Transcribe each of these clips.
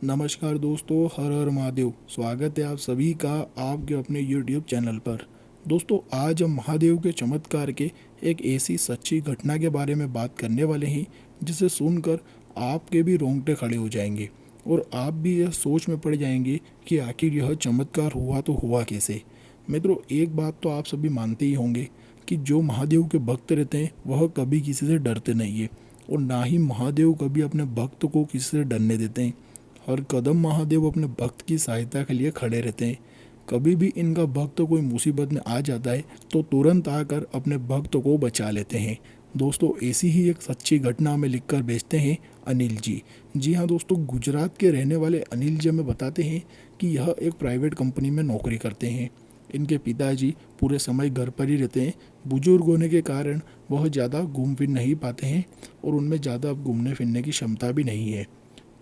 नमस्कार दोस्तों, हर हर महादेव। स्वागत है आप सभी का आपके अपने YouTube चैनल पर। दोस्तों, आज हम महादेव के चमत्कार के एक ऐसी सच्ची घटना के बारे में बात करने वाले हैं जिसे सुनकर आपके भी रोंगटे खड़े हो जाएंगे और आप भी यह सोच में पड़ जाएंगे कि आखिर यह चमत्कार हुआ तो हुआ कैसे। मित्रों, एक बात तो आप सभी मानते ही होंगे कि जो महादेव के भक्त रहते हैं वह कभी किसी से डरते नहीं है और ना ही महादेव कभी अपने भक्त को किसी से डरने देते हैं। हर कदम महादेव अपने भक्त की सहायता के लिए खड़े रहते हैं। कभी भी इनका भक्त कोई मुसीबत में आ जाता है तो तुरंत आकर अपने भक्त को बचा लेते हैं। दोस्तों, ऐसी ही एक सच्ची घटना हमें लिखकर भेजते हैं अनिल जी। जी हाँ दोस्तों, गुजरात के रहने वाले अनिल जी हमें बताते हैं कि यह एक प्राइवेट कंपनी में नौकरी करते हैं। इनके पिताजी पूरे समय घर पर ही रहते हैं। बुजुर्ग होने के कारण वह ज़्यादा घूम फिर नहीं पाते हैं और उनमें ज़्यादा अब घूमने फिरने की क्षमता भी नहीं है।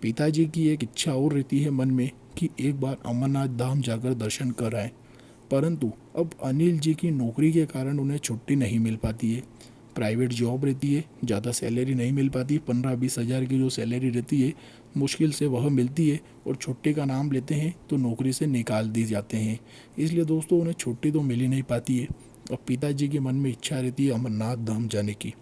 पिताजी की एक इच्छा और रहती है मन में कि एक बार अमरनाथ धाम जाकर दर्शन कर आए, परंतु अब अनिल जी की नौकरी के कारण उन्हें छुट्टी नहीं मिल पाती है। प्राइवेट जॉब रहती है, ज़्यादा सैलरी नहीं मिल पाती। 15-20 हज़ार की जो सैलरी रहती है मुश्किल से वह मिलती है और छुट्टी का नाम लेते हैं तो नौकरी से निकाल दी जाते हैं। इसलिए दोस्तों, उन्हें छुट्टी तो मिल ही नहीं पाती है। अब पिताजी के मन में इच्छा रहती है अमरनाथ धाम जाने की।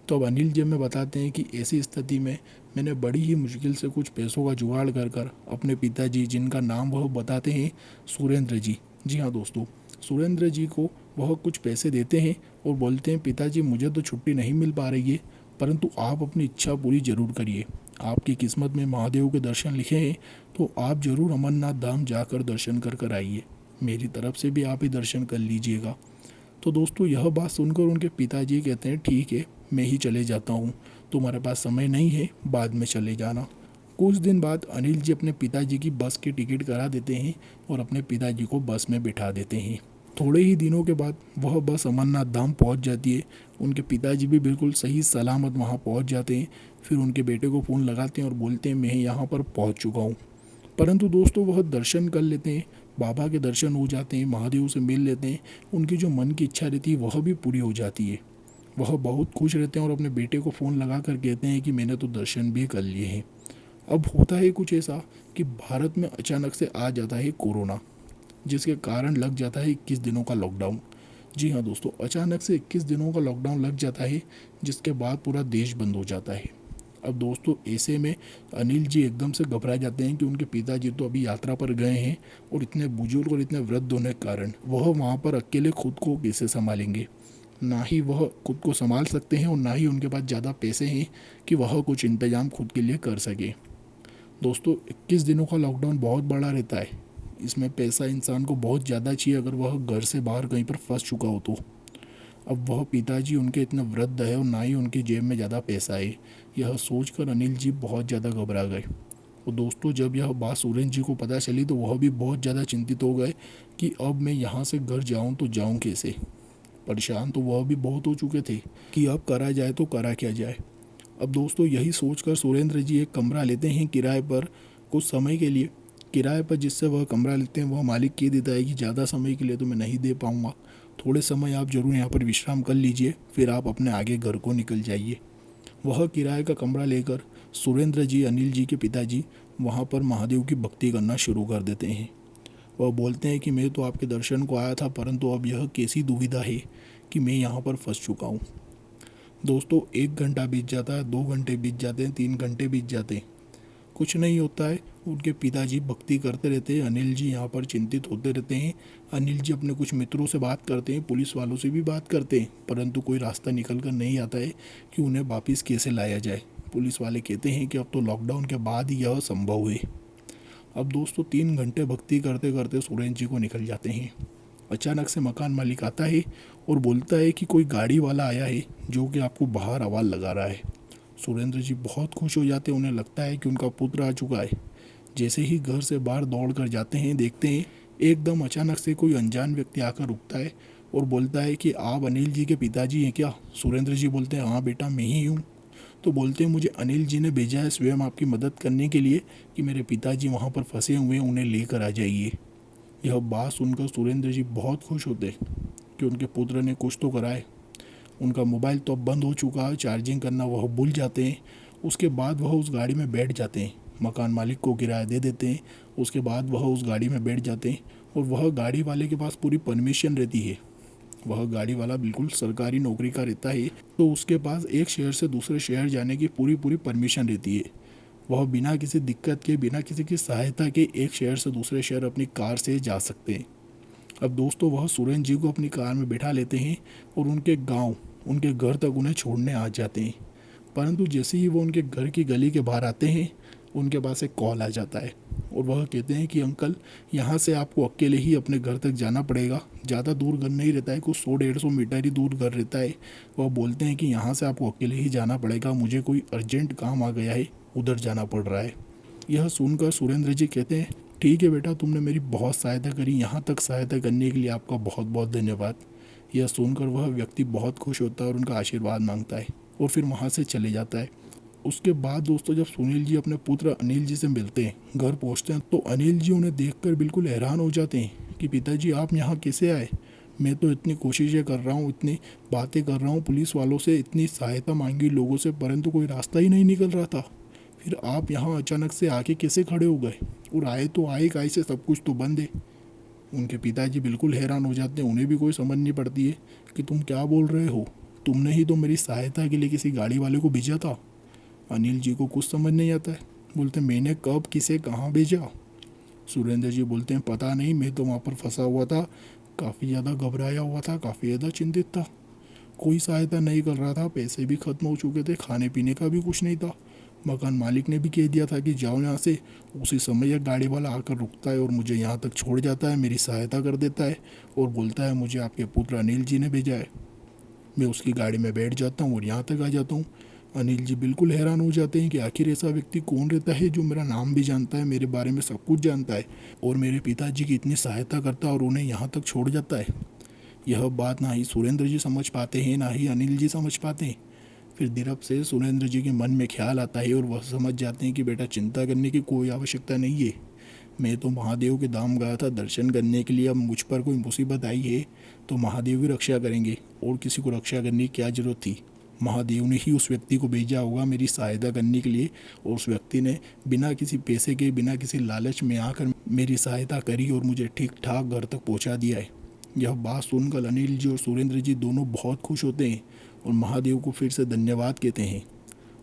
तो अब अनिल जी हमें बताते हैं कि ऐसी स्थिति में मैंने बड़ी ही मुश्किल से कुछ पैसों का जुगाड़ कर कर अपने पिताजी, जिनका नाम वह बताते हैं सुरेंद्र जी। जी हाँ दोस्तों, सुरेंद्र जी को वह कुछ पैसे देते हैं और बोलते हैं पिताजी, मुझे तो छुट्टी नहीं मिल पा रही है, परंतु आप अपनी इच्छा पूरी ज़रूर करिए। आपकी किस्मत में महादेव के दर्शन लिखे हैं तो आप ज़रूर अमरनाथ धाम जाकर दर्शन कर कर आइए। मेरी तरफ से भी आप ही दर्शन कर लीजिएगा। तो दोस्तों, यह बात सुनकर उनके पिताजी कहते हैं ठीक है, मैं ही चले जाता हूँ, तुम्हारे पास समय नहीं है, बाद में चले जाना। कुछ दिन बाद अनिल जी अपने पिताजी की बस की टिकट करा देते हैं और अपने पिताजी को बस में बिठा देते हैं। थोड़े ही दिनों के बाद वह बस अमरनाथ धाम पहुंच जाती है। उनके पिताजी भी बिल्कुल सही सलामत वहां पहुंच जाते हैं। फिर उनके बेटे को फ़ोन लगाते हैं और बोलते हैं मैं यहाँ पर पहुँच चुका हूँ। परंतु दोस्तों, वह दर्शन कर लेते हैं, बाबा के दर्शन हो जाते हैं, महादेव से मिल लेते हैं। उनकी जो मन की इच्छा रहती है वह भी पूरी हो जाती है। वह बहुत खुश रहते हैं और अपने बेटे को फ़ोन लगा कर कहते हैं कि मैंने तो दर्शन भी कर लिए हैं। अब होता है कुछ ऐसा कि भारत में अचानक से आ जाता है कोरोना, जिसके कारण लग जाता है 21 दिनों का लॉकडाउन। जी हाँ दोस्तों, अचानक से 21 दिनों का लॉकडाउन लग जाता है, जिसके बाद पूरा देश बंद हो जाता है। अब दोस्तों, ऐसे में अनिल जी एकदम से घबरा जाते हैं कि उनके पिताजी तो अभी यात्रा पर गए हैं और इतने बुजुर्ग और इतने वृद्ध होने के कारण वह वहाँ पर अकेले खुद को कैसे संभालेंगे। ना ही वह खुद को संभाल सकते हैं और ना ही उनके पास ज़्यादा पैसे हैं कि वह कुछ इंतजाम खुद के लिए कर सके। दोस्तों, 21 दिनों का लॉकडाउन बहुत बड़ा रहता है। इसमें पैसा इंसान को बहुत ज़्यादा चाहिए अगर वह घर से बाहर कहीं पर फंस चुका हो तो। अब वह पिताजी उनके इतने वृद्ध है और ना ही उनकी जेब में ज़्यादा पैसा है। यह सोचकर अनिल जी बहुत ज़्यादा घबरा गए। और दोस्तों, जब यह बात सुरेंद्र जी को पता चली तो वह भी बहुत ज़्यादा चिंतित हो गए कि अब मैं यहाँ से घर जाऊँ तो जाऊँ कैसे। परेशान तो वह भी बहुत हो चुके थे कि अब करा जाए तो करा क्या जाए। अब दोस्तों, यही सोचकर सुरेंद्र जी एक कमरा लेते हैं किराए पर कुछ समय के लिए। किराए पर जिससे वह कमरा लेते हैं वह मालिक कह देता है कि ज़्यादा समय के लिए तो मैं नहीं दे पाऊँगा, थोड़े समय आप ज़रूर यहाँ पर विश्राम कर लीजिए, फिर आप अपने आगे घर को निकल जाइए। वह किराए का कमरा लेकर सुरेंद्र जी, अनिल जी के पिताजी, वहाँ पर महादेव की भक्ति करना शुरू कर देते हैं। वह बोलते हैं कि मैं तो आपके दर्शन को आया था, परंतु अब यह कैसी दुविधा है कि मैं यहाँ पर फंस चुका हूँ। दोस्तों, 1 घंटा बीत जाता है, 2 घंटे बीत जाते हैं, 3 घंटे बीत जाते हैं, कुछ नहीं होता है। उनके पिताजी भक्ति करते रहते हैं, अनिल जी यहाँ पर चिंतित होते रहते हैं। अनिल जी अपने कुछ मित्रों से बात करते हैं, पुलिस वालों से भी बात करते हैं, परंतु कोई रास्ता निकल कर नहीं आता है कि उन्हें वापस कैसे लाया जाए। पुलिस वाले कहते हैं कि अब तो लॉकडाउन के बाद ही यह संभव है। अब दोस्तों, 3 घंटे भक्ति करते करते सुरेंद्र जी को निकल जाते हैं। अचानक से मकान मालिक आता है और बोलता है कि कोई गाड़ी वाला आया है जो कि आपको बाहर आवाज़ लगा रहा है। सुरेंद्र जी बहुत खुश हो जाते हैं, उन्हें लगता है कि उनका पुत्र आ चुका है। जैसे ही घर से बाहर दौड़ कर जाते हैं, देखते हैं एकदम अचानक से कोई अनजान व्यक्ति आकर रुकता है और बोलता है कि आप अनिल जी के पिताजी हैं क्या। सुरेंद्र जी बोलते हैं हाँ बेटा, मैं ही हूँ। तो बोलते हैं मुझे अनिल जी ने भेजा है स्वयं आपकी मदद करने के लिए कि मेरे पिताजी वहाँ पर फंसे हुए हैं, उन्हें लेकर आ जाइए। यह बात सुनकर सुरेंद्र जी बहुत खुश होते कि उनके पुत्र ने कुछ तो कराए। उनका मोबाइल तो अब बंद हो चुका है, चार्जिंग करना वह भूल जाते हैं। उसके बाद वह उस गाड़ी में बैठ जाते हैं। मकान मालिक को किराया दे देते हैं। उसके बाद वह उस गाड़ी में बैठ जाते हैं और वह गाड़ी वाले के पास पूरी परमिशन रहती है। वह गाड़ी वाला बिल्कुल सरकारी नौकरी का रहता है, तो उसके पास एक शहर से दूसरे शहर जाने की पूरी पूरी परमिशन रहती है। वह बिना किसी दिक्कत के, बिना किसी की सहायता के एक शहर से दूसरे शहर अपनी कार से जा सकते हैं। अब दोस्तों वह सुरेंद्र जी को अपनी कार में बैठा लेते हैं और उनके गांव, उनके घर तक उन्हें छोड़ने आ जाते हैं। परंतु जैसे ही वो उनके घर की गली के बाहर आते हैं, उनके पास एक कॉल आ जाता है और वह कहते हैं कि अंकल, यहाँ से आपको अकेले ही अपने घर तक जाना पड़ेगा। ज़्यादा दूर घर नहीं रहता है, कुछ 100-150 मीटर ही दूर घर रहता है। वह बोलते हैं कि यहाँ से आपको अकेले ही जाना पड़ेगा, मुझे कोई अर्जेंट काम आ गया है, उधर जाना पड़ रहा है। यह सुनकर सुरेंद्र जी कहते हैं, ठीक है बेटा, तुमने मेरी बहुत सहायता करी, यहाँ तक सहायता करने के लिए आपका बहुत बहुत धन्यवाद। यह सुनकर वह व्यक्ति बहुत खुश होता है और उनका आशीर्वाद मांगता है और फिर वहाँ से चले जाता है। उसके बाद दोस्तों जब सुनील जी अपने पुत्र अनिल जी से मिलते हैं, घर पहुँचते हैं, तो अनिल जी उन्हें देखकर बिल्कुल हैरान हो जाते हैं कि पिताजी आप यहाँ कैसे आए? मैं तो इतनी कोशिशें कर रहा हूँ, इतनी बातें कर रहा हूँ पुलिस वालों से, इतनी सहायता मांगी लोगों से, परंतु कोई रास्ता ही नहीं निकल रहा था। फिर आप यहाँ अचानक से आके कैसे खड़े हो गए? और आए तो आए कैसे, सब कुछ तो बंद है। उनके पिताजी बिल्कुल हैरान हो जाते हैं, उन्हें भी कोई समझ नहीं पड़ती है कि तुम क्या बोल रहे हो, तुमने ही तो मेरी सहायता के लिए किसी गाड़ी वाले को भेजा था। अनिल जी को कुछ समझ नहीं आता है, बोलते मैंने कब किसे कहाँ भेजा? सुरेंद्र जी बोलते हैं पता नहीं, मैं तो वहाँ पर फंसा हुआ था, काफ़ी ज़्यादा घबराया हुआ था, काफ़ी ज़्यादा चिंतित था, कोई सहायता नहीं कर रहा था, पैसे भी ख़त्म हो चुके थे, खाने पीने का भी कुछ नहीं था। मकान मालिक ने भी कह दिया था कि जाओ यहाँ से। उसी समय एक गाड़ी वाला आकर रुकता है और मुझे यहाँ तक छोड़ जाता है, मेरी सहायता कर देता है और बोलता है मुझे आपके पुत्र अनिल जी ने भेजा है। मैं उसकी गाड़ी में बैठ जाता हूँ और यहाँ तक आ जाता हूँ। अनिल जी बिल्कुल हैरान हो जाते हैं कि आखिर ऐसा व्यक्ति कौन रहता है जो मेरा नाम भी जानता है, मेरे बारे में सब कुछ जानता है और मेरे पिताजी की इतनी सहायता करता है और उन्हें यहाँ तक छोड़ जाता है। यह बात ना ही सुरेंद्र जी समझ पाते हैं, ना ही अनिल जी समझ पाते हैं। फिर धीरज से सुरेंद्र जी के मन में ख्याल आता है और वह समझ जाते हैं कि बेटा चिंता करने की कोई आवश्यकता नहीं है। मैं तो महादेव के धाम गया था दर्शन करने के लिए, अब मुझ पर कोई मुसीबत आई है तो महादेव ही रक्षा करेंगे और किसी को रक्षा करने की क्या जरूरत थी। महादेव ने ही उस व्यक्ति को भेजा होगा मेरी सहायता करने के लिए और उस व्यक्ति ने बिना किसी पैसे के, बिना किसी लालच में आकर मेरी सहायता करी और मुझे ठीक ठाक घर तक पहुंचा दिया है। यह बात सुनकर अनिल जी और सुरेंद्र जी दोनों बहुत खुश होते हैं और महादेव को फिर से धन्यवाद कहते हैं।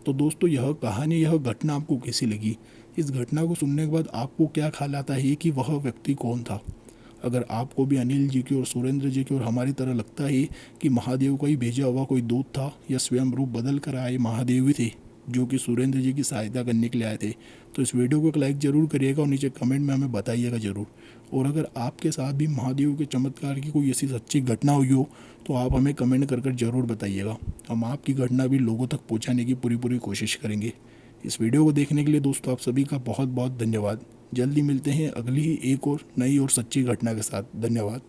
तो दोस्तों यह कहानी, यह घटना आपको कैसी लगी? इस घटना को सुनने के बाद आपको क्या ख्याल आता है कि वह व्यक्ति कौन था? अगर आपको भी अनिल जी की और सुरेंद्र जी की और हमारी तरह लगता है कि महादेव का ही भेजा हुआ कोई दूत था या स्वयं रूप बदल कर आए महादेव ही थे जो कि सुरेंद्र जी की सहायता करने के लिए आए थे, तो इस वीडियो को एक लाइक ज़रूर करिएगा और नीचे कमेंट में हमें बताइएगा ज़रूर। और अगर आपके साथ भी महादेव के चमत्कार की कोई ऐसी सच्ची घटना हुई हो तो आप हमें कमेंट कर ज़रूर बताइएगा। हम आपकी घटना भी लोगों तक पहुँचाने की पूरी पूरी कोशिश करेंगे। इस वीडियो को देखने के लिए दोस्तों आप सभी का बहुत बहुत धन्यवाद। जल्दी मिलते हैं अगली ही एक और नई और सच्ची घटना के साथ। धन्यवाद।